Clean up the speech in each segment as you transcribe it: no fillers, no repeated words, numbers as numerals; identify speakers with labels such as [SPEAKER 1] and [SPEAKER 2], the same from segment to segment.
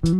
[SPEAKER 1] What's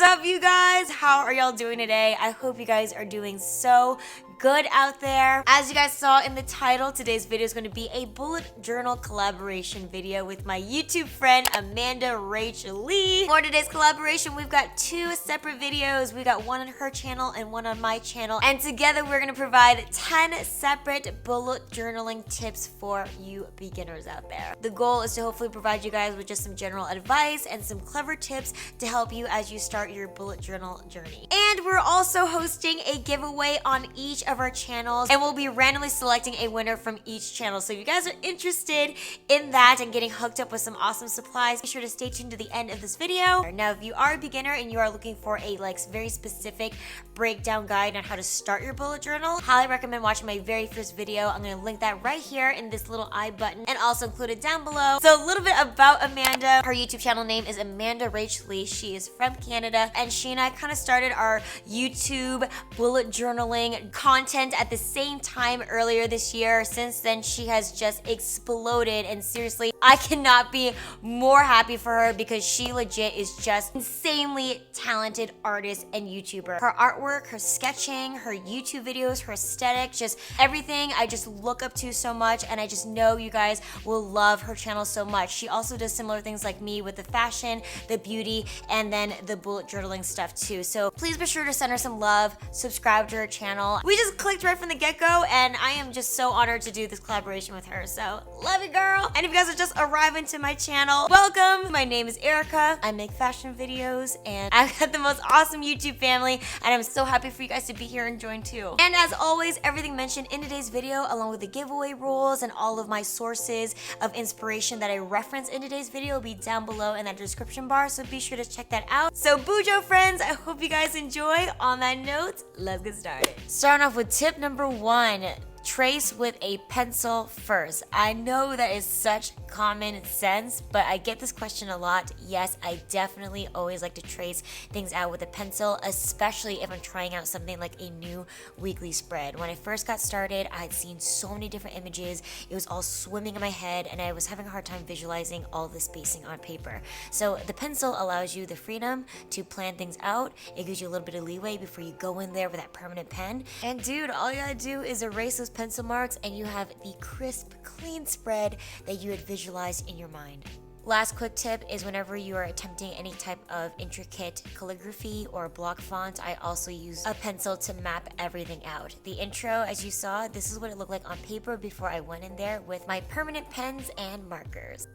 [SPEAKER 1] up, you guys? How are y'all doing today? I hope you guys are doing so good out there. As you guys saw in the title, today's video is going to be a bullet journal collaboration video with my YouTube friend AmandaRachLee. For today's collaboration, we've got two separate videos. We got one on her channel and one on my channel, and together we're going to provide 10 separate bullet journaling tips for you beginners out there. The goal is to hopefully provide you guys with just some general advice and some clever tips to help you as you start your bullet journal journey. And we're also hosting a giveaway on each of our channels, and we'll be randomly selecting a winner from each channel. So if you guys are interested in that and getting hooked up with some awesome supplies, be sure to stay tuned to the end of this video. Now, if you are a beginner and you are looking for a very specific breakdown guide on how to start your bullet journal, highly recommend watching my very first video. I'm going to link that right here in this little I button and also include it down below. So a little bit about Amanda. Her YouTube channel name is AmandaRachLee. She is from Canada, and she and I kind of started our YouTube bullet journaling content at the same time earlier this year. Since then, she has just exploded, and seriously, I cannot be more happy for her because she legit is just insanely talented artist and YouTuber. Her artwork, her sketching, her YouTube videos, her aesthetic, just everything I just look up to so much, and I just know you guys will love her channel so much. She also does similar things like me with the fashion, the beauty, and then the bullet journaling stuff too. So please be sure to send her some love, subscribe to her channel. We just clicked right from the get-go, and I am just so honored to do this collaboration with her. So love you, girl. And if you guys are just arriving to my channel, welcome. My name is Erica. I make fashion videos, and I've got the most awesome YouTube family, and I'm so happy for you guys to be here and join too. And as always, everything mentioned in today's video, along with the giveaway rules and all of my sources of inspiration that I reference in today's video, will be down below in that description bar, so be sure to check that out. So Bujo friends, I hope you guys enjoy. On that note, let's get started. Starting off with tip number 1. Trace with a pencil first. I know that is such common sense, but I get this question a lot. Yes, I definitely always like to trace things out with a pencil, especially if I'm trying out something like a new weekly spread. When I first got started, I had seen so many different images. It was all swimming in my head, and I was having a hard time visualizing all the spacing on paper. So the pencil allows you the freedom to plan things out. It gives you a little bit of leeway before you go in there with that permanent pen. And dude, all you gotta do is erase those pencil marks, and you have the crisp, clean spread that you had visualized in your mind. Last quick tip is whenever you are attempting any type of intricate calligraphy or block font, I also use a pencil to map everything out. The intro, as you saw, this is what it looked like on paper before I went in there with my permanent pens and markers.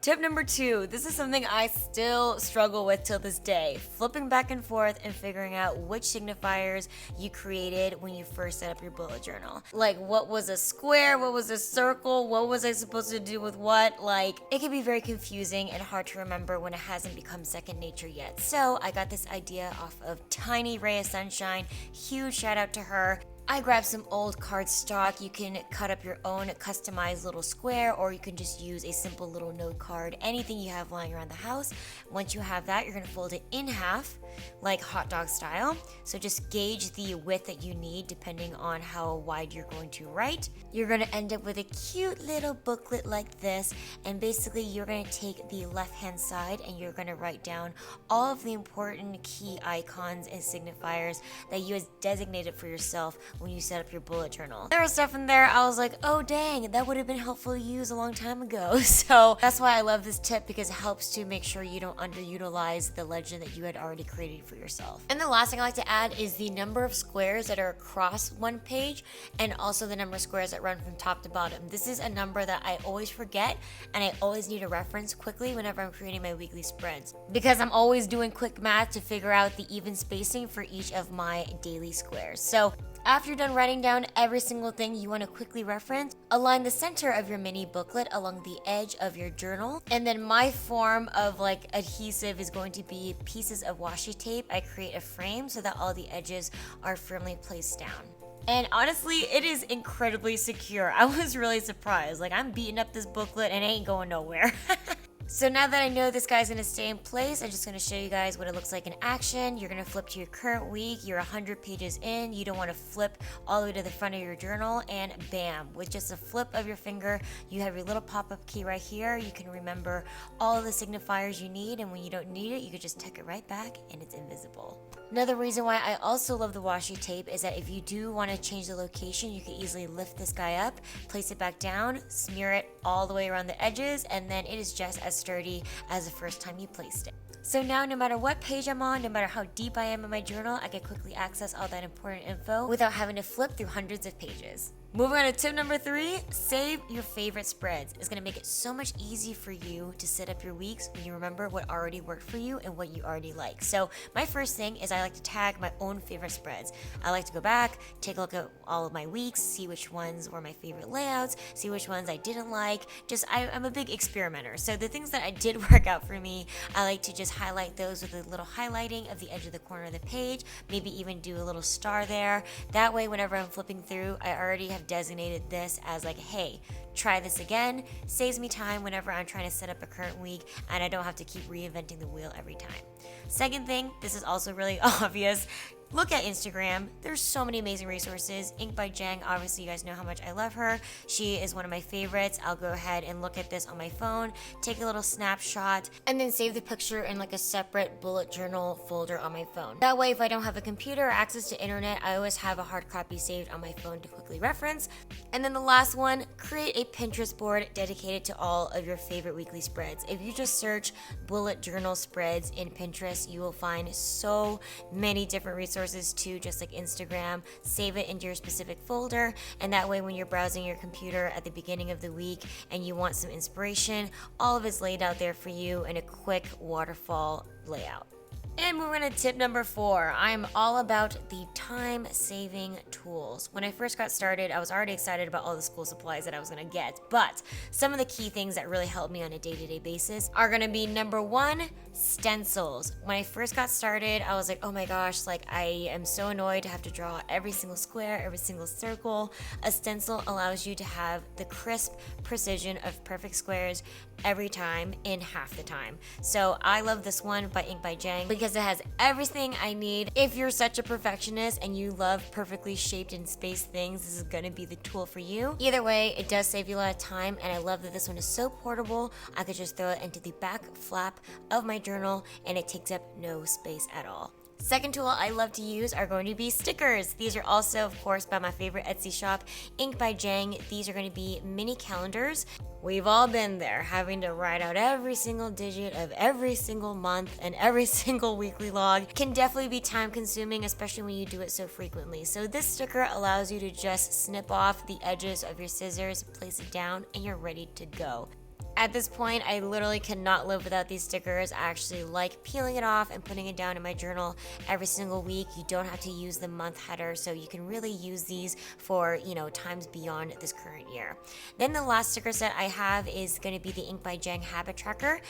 [SPEAKER 1] Tip number 2, this is something I still struggle with till this day. Flipping back and forth and figuring out which signifiers you created when you first set up your bullet journal. Like, what was a square? What was a circle? What was I supposed to do with what? Like, it can be very confusing and hard to remember when it hasn't become second nature yet. So I got this idea off of Tiny Ray of Sunshine. Huge shout out to her. I grabbed some old cardstock. You can cut up your own customized little square, or you can just use a simple little note card, anything you have lying around the house. Once you have that, you're going to fold it in half, like hot dog style. So just gauge the width that you need depending on how wide you're going to write. You're going to end up with a cute little booklet like this, and basically you're going to take the left hand side and you're going to write down all of the important key icons and signifiers that you have designated for yourself when you set up your bullet journal. There was stuff in there I was like, oh dang, that would have been helpful to use a long time ago. So that's why I love this tip, because it helps to make sure you don't underutilize the legend that you had already created for yourself. And the last thing I like to add is the number of squares that are across one page, and also the number of squares that run from top to bottom. This is a number that I always forget, and I always need to reference quickly whenever I'm creating my weekly spreads, because I'm always doing quick math to figure out the even spacing for each of my daily squares. So after you're done writing down every single thing you want to quickly reference, align the center of your mini booklet along the edge of your journal. And then my form of like adhesive is going to be pieces of washi tape. I create a frame so that all the edges are firmly placed down. And honestly, it is incredibly secure. I was really surprised. Like, I'm beating up this booklet and it ain't going nowhere. So now that I know this guy's gonna stay in place, I'm just gonna show you guys what it looks like in action. You're gonna flip to your current week, you're 100 pages in, you don't wanna flip all the way to the front of your journal, and bam, with just a flip of your finger, you have your little pop-up key right here. You can remember all of the signifiers you need, and when you don't need it, you can just tuck it right back and it's invisible. Another reason why I also love the washi tape is that if you do want to change the location, you can easily lift this guy up, place it back down, smear it all the way around the edges, and then it is just as sturdy as the first time you placed it. So now no matter what page I'm on, no matter how deep I am in my journal, I can quickly access all that important info without having to flip through hundreds of pages. Moving on to tip number 3, save your favorite spreads. It's gonna make it so much easier for you to set up your weeks when you remember what already worked for you and what you already like. So my first thing is I like to tag my own favorite spreads. I like to go back, take a look at all of my weeks, see which ones were my favorite layouts, see which ones I didn't like. I'm a big experimenter. So the things that I did work out for me, I like to just highlight those with a little highlighting of the edge of the corner of the page, maybe even do a little star there. That way, whenever I'm flipping through, I already have designated this as like, hey, try this again. Saves me time whenever I'm trying to set up a current week and I don't have to keep reinventing the wheel every time. Second thing, this is also really obvious. Look at Instagram. There's so many amazing resources. INKBYJENG, obviously you guys know how much I love her. She is one of my favorites. I'll go ahead and look at this on my phone, take a little snapshot, and then save the picture in like a separate bullet journal folder on my phone. That way, if I don't have a computer or access to internet, I always have a hard copy saved on my phone to quickly reference. And then the last one, create a Pinterest board dedicated to all of your favorite weekly spreads. If you just search bullet journal spreads in Pinterest, you will find so many different resources too, just like Instagram. Save it into your specific folder, and that way when you're browsing your computer at the beginning of the week and you want some inspiration, all of it's laid out there for you in a quick waterfall layout. And moving on to tip number 4, I'm all about the time-saving tools. When I first got started, I was already excited about all the school supplies that I was going to get, but some of the key things that really help me on a day-to-day basis are going to be number 1, stencils. When I first got started, I was like, oh my gosh, like I am so annoyed to have to draw every single square, every single circle. A stencil allows you to have the crisp precision of perfect squares every time in half the time. So I love this one by INKBYJENG because it has everything I need. If you're such a perfectionist and you love perfectly shaped and spaced things, this is gonna be the tool for you. Either way, it does save you a lot of time, and I love that this one is so portable. I could just throw it into the back flap of my journal and it takes up no space at all. Second tool I love to use are going to be stickers. These are also, of course, by my favorite Etsy shop, INKBYJENG. These are going to be mini calendars. We've all been there, having to write out every single digit of every single month and every single weekly log. Can definitely be time consuming, especially when you do it so frequently. So this sticker allows you to just snip off the edges of your scissors, place it down, and you're ready to go. At this point, I literally cannot live without these stickers. I actually like peeling it off and putting it down in my journal every single week. You don't have to use the month header, so you can really use these for, times beyond this current year. Then the last sticker set I have is going to be the INKBYJENG Habit Tracker.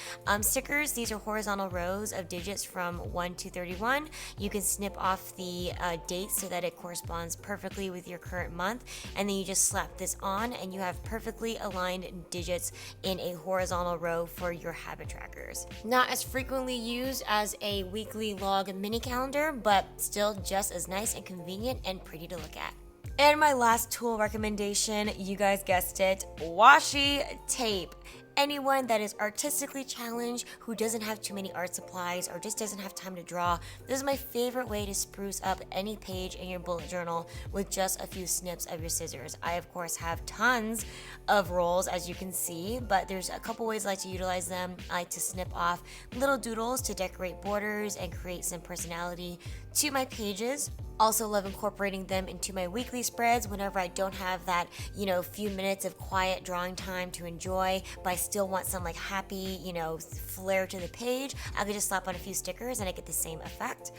[SPEAKER 1] Stickers, these are horizontal rows of digits from 1 to 31. You can snip off the dates so that it corresponds perfectly with your current month, and then you just slap this on and you have perfectly aligned digits in a horizontal row for your habit trackers. Not as frequently used as a weekly log mini calendar, but still just as nice and convenient and pretty to look at. And my last tool recommendation, you guys guessed it, washi tape. Anyone that is artistically challenged, who doesn't have too many art supplies or just doesn't have time to draw, this is my favorite way to spruce up any page in your bullet journal with just a few snips of your scissors. I, of course, have tons of rolls, as you can see, but there's a couple ways I like to utilize them. I like to snip off little doodles to decorate borders and create some personality to my pages. Also love incorporating them into my weekly spreads whenever I don't have that, few minutes of quiet drawing time to enjoy, but I still want some happy, flair to the page. I could just slap on a few stickers and I get the same effect.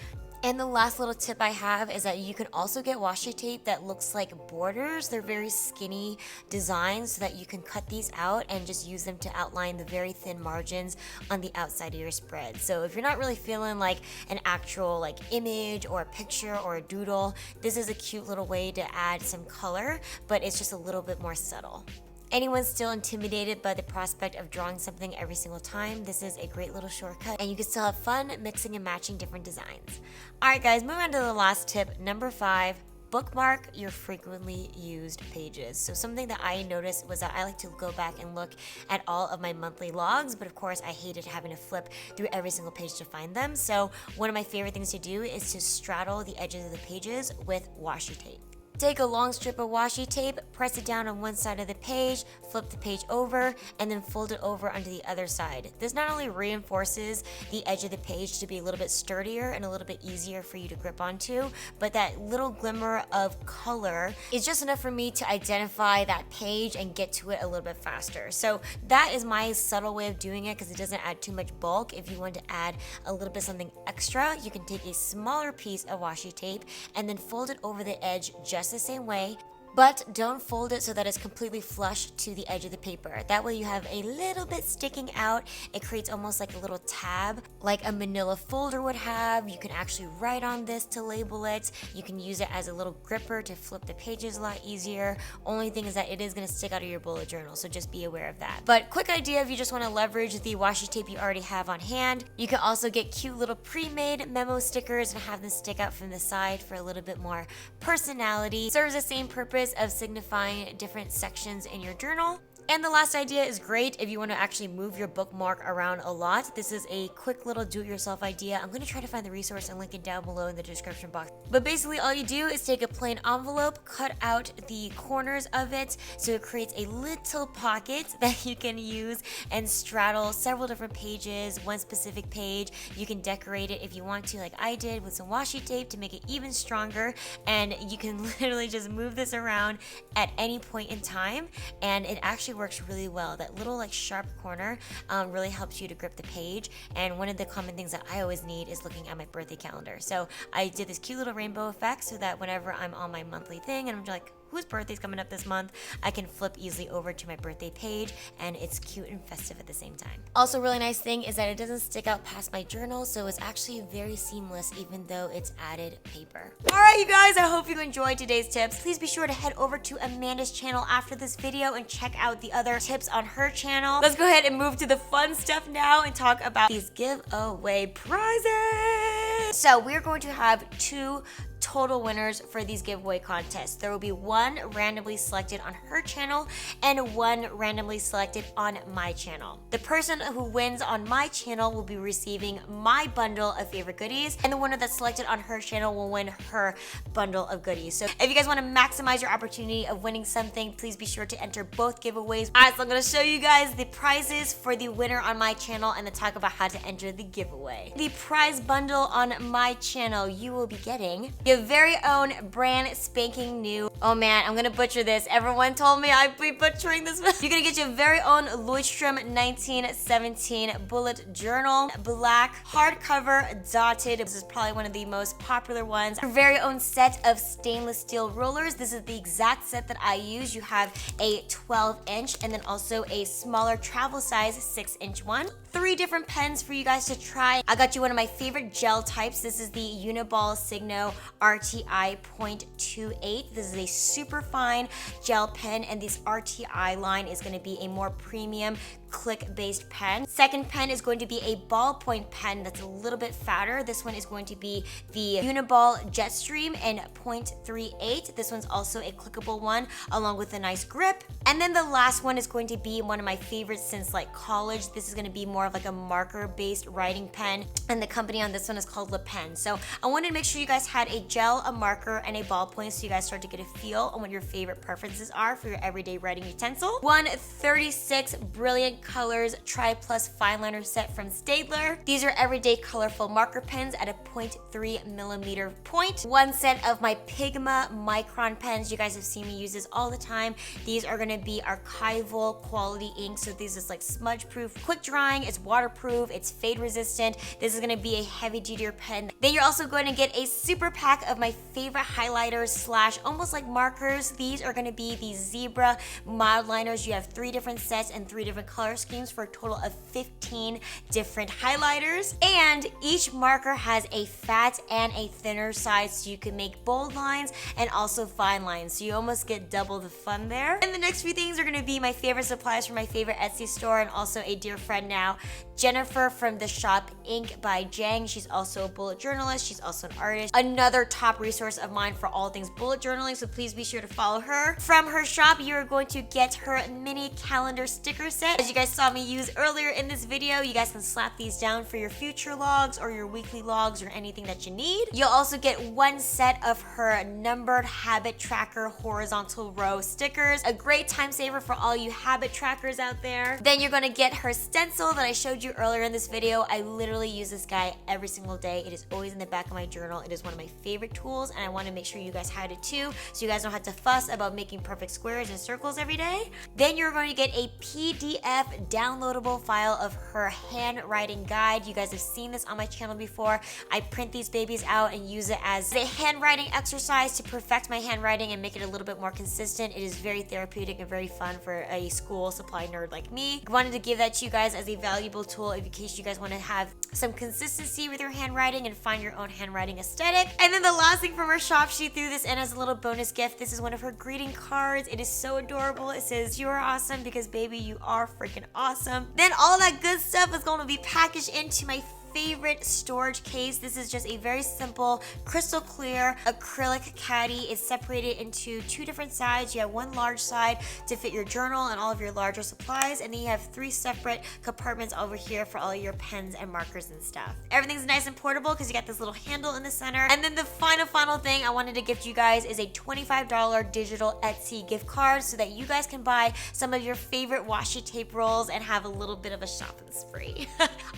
[SPEAKER 1] And the last little tip I have is that you can also get washi tape that looks like borders. They're very skinny designs so that you can cut these out and just use them to outline the very thin margins on the outside of your spread. So if you're not really feeling like an actual image or a picture or a doodle, this is a cute little way to add some color, but it's just a little bit more subtle. anyone's still intimidated by the prospect of drawing something every single time, this is a great little shortcut, and you can still have fun mixing and matching different designs. Alright guys, moving on to the last tip, number 5. Bookmark your frequently used pages. So something that I noticed was that I like to go back and look at all of my monthly logs, but of course I hated having to flip through every single page to find them. So one of my favorite things to do is to straddle the edges of the pages with washi tape. Take a long strip of washi tape, press it down on one side of the page, flip the page over, and then fold it over onto the other side. This not only reinforces the edge of the page to be a little bit sturdier and a little bit easier for you to grip onto, but that little glimmer of color is just enough for me to identify that page and get to it a little bit faster. So that is my subtle way of doing it because it doesn't add too much bulk. If you want to add a little bit something extra, you can take a smaller piece of washi tape and then fold it over the edge just the same way, but don't fold it so that it's completely flush to the edge of the paper. That way you have a little bit sticking out. It creates almost like a little tab, like a manila folder would have. You can actually write on this to label it. You can use it as a little gripper to flip the pages a lot easier. Only thing is that it is gonna stick out of your bullet journal, so just be aware of that. But quick idea if you just wanna leverage the washi tape you already have on hand. You can also get cute little pre-made memo stickers and have them stick out from the side for a little bit more personality. Serves the same purpose of signifying different sections in your journal. And the last idea is great if you want to actually move your bookmark around a lot. This is a quick little do-it-yourself idea. I'm going to try to find the resource and link it down below in the description box. But basically all you do is take a plain envelope, cut out the corners of it so it creates a little pocket that you can use and straddle several different pages, one specific page. You can decorate it if you want to, like I did, with some washi tape to make it even stronger. And you can literally just move this around at any point in time, and it actually works really well. That little like sharp corner really helps you to grip the page. And one of the common things that I always need is looking at my birthday calendar. So I did this cute little rainbow effect so that whenever I'm on my monthly thing and I'm like, whose birthday's coming up this month, I can flip easily over to my birthday page, and it's cute and festive at the same time. Also, really nice thing is that it doesn't stick out past my journal, so it's actually very seamless even though it's added paper. Alright you guys, I hope you enjoyed today's tips. Please be sure to head over to Amanda's channel after this video and check out the other tips on her channel. Let's go ahead and move to the fun stuff now and talk about these giveaway prizes. So we're going to have 2 total winners for these giveaway contests. There will be 1 randomly selected on her channel and 1 randomly selected on my channel. The person who wins on my channel will be receiving my bundle of favorite goodies, and the winner that's selected on her channel will win her bundle of goodies. So if you guys want to maximize your opportunity of winning something, please be sure to enter both giveaways. Alright, so I'm going to show you guys the prizes for the winner on my channel and then talk about how to enter the giveaway. The prize bundle on my channel, you will be getting your very own brand spanking new, oh man, I'm gonna butcher this. Everyone told me I'd be butchering this. You're gonna get your very own LEUCHTTURM 1917 bullet journal, black, hardcover, dotted. This is probably one of the most popular ones. Your very own set of stainless steel rulers. This is the exact set that I use. You have a 12-inch and then also a smaller travel size 6-inch one. 3 different pens for you guys to try. I got you one of my favorite gel types. This is the Uniball Signo RTI .28. This is a super fine gel pen, and this RTI line is going to be a more premium click-based pen. Second pen is going to be a ballpoint pen that's a little bit fatter. This one is going to be the Uniball Jetstream in .38. This one's also a clickable one along with a nice grip. And then the last one is going to be one of my favorites since like college. This is going to be more of like a marker-based writing pen, and the company on this one is called Le Pen. So I wanted to make sure you guys had a gel, a marker, and a ballpoint so you guys start to get a feel on what your favorite preferences are for your everyday writing utensil. 36 brilliant colors tri-plus fine liner set from Staedtler. These are everyday colorful marker pens at a 0.3 millimeter point. 1 set of my Pigma micron pens. You guys have seen me use this all the time. These are going to be archival quality ink, so this is like smudge proof, quick drying, it's waterproof, it's fade resistant. This is going to be a heavy duty pen. Then you're also going to get a super pack of my favorite highlighters slash almost like markers. These are going to be the Zebra mild liners. You have 3 different sets and 3 different colors. color schemes for a total of 15 different highlighters. And each marker has a fat and a thinner side, so you can make bold lines and also fine lines. So you almost get double the fun there. And the next few things are gonna be my favorite supplies from my favorite Etsy store, and also a dear friend now, Jennifer from the shop INKBYJENG. She's also a bullet journalist. She's also an artist. Another top resource of mine for all things bullet journaling, so please be sure to follow her. From her shop, you are going to get her mini calendar sticker set. As you guys saw me use earlier in this video, you guys can slap these down for your future logs or your weekly logs or anything that you need. You'll also get one set of her numbered habit tracker horizontal row stickers. A great time saver for all you habit trackers out there. Then you're gonna get her stencil that I showed you earlier in this video. I literally use this guy every single day. It is always in the back of my journal. It is one of my favorite tools, and I want to make sure you guys had it too, so you guys don't have to fuss about making perfect squares and circles every day. Then you're going to get a PDF downloadable file of her handwriting guide. You guys have seen this on my channel before. I print these babies out and use it as a handwriting exercise to perfect my handwriting and make it a little bit more consistent. It is very therapeutic and very fun for a school supply nerd like me. I wanted to give that to you guys as a valuable tool in case you guys want to have some consistency with your handwriting and find your own handwriting aesthetic. And then the last thing from her shop, she threw this in as a little bonus gift. This is one of her greeting cards. It is so adorable. It says, "You are awesome because baby, you are freaking awesome." Then all that good stuff is going to be packaged into my favorite storage case. This is just a very simple crystal clear acrylic caddy. It's separated into two different sides. You have one large side to fit your journal and all of your larger supplies, and then you have three separate compartments over here for all your pens and markers and stuff. Everything's nice and portable because you got this little handle in the center. And then the final thing I wanted to gift you guys is a $25 digital Etsy gift card so that you guys can buy some of your favorite washi tape rolls and have a little bit of a shopping spree.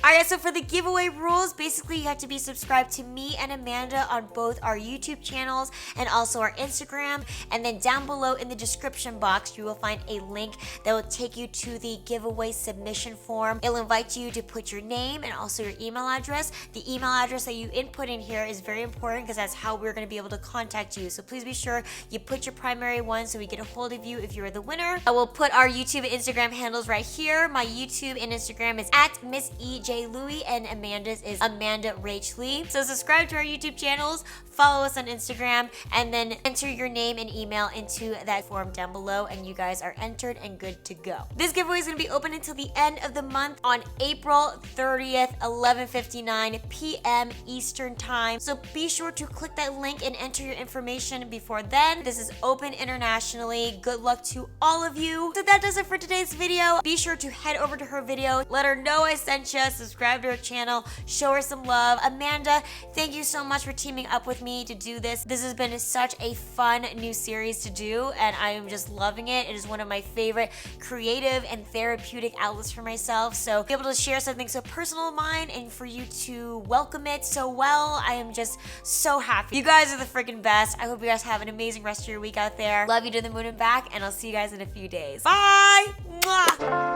[SPEAKER 1] Alright, so for the giveaway rules, basically you have to be subscribed to me and Amanda on both our YouTube channels and also our Instagram. And then down below in the description box, you will find a link that will take you to the giveaway submission form. It'll invite you to put your name and also your email address. The email address that you input in here is very important because that's how we're going to be able to contact you. So please be sure you put your primary one so we get a hold of you if you're the winner. I will put our YouTube and Instagram handles right here. My YouTube and Instagram is at Miss Louie, and Amanda's is AmandaRachLee. So subscribe to our YouTube channels, follow us on Instagram, and then enter your name and email into that form down below, and you guys are entered and good to go. This giveaway is going to be open until the end of the month on April 30th, 11:59 p.m. Eastern Time. So be sure to click that link and enter your information before then. This is open internationally. Good luck to all of you. So that does it for today's video. Be sure to head over to her video, let her know I sent you, subscribe to her channel, show her some love. Amanda, thank you so much for teaming up with me to do this. This has been such a fun new series to do, and I am just loving it. It is one of my favorite creative and therapeutic outlets for myself. So be able to share something so personal of mine and for you to welcome it so well, I am just so happy. You guys are the freaking best. I hope you guys have an amazing rest of your week out there. Love you to the moon and back, and I'll see you guys in a few days. Bye! Mwah!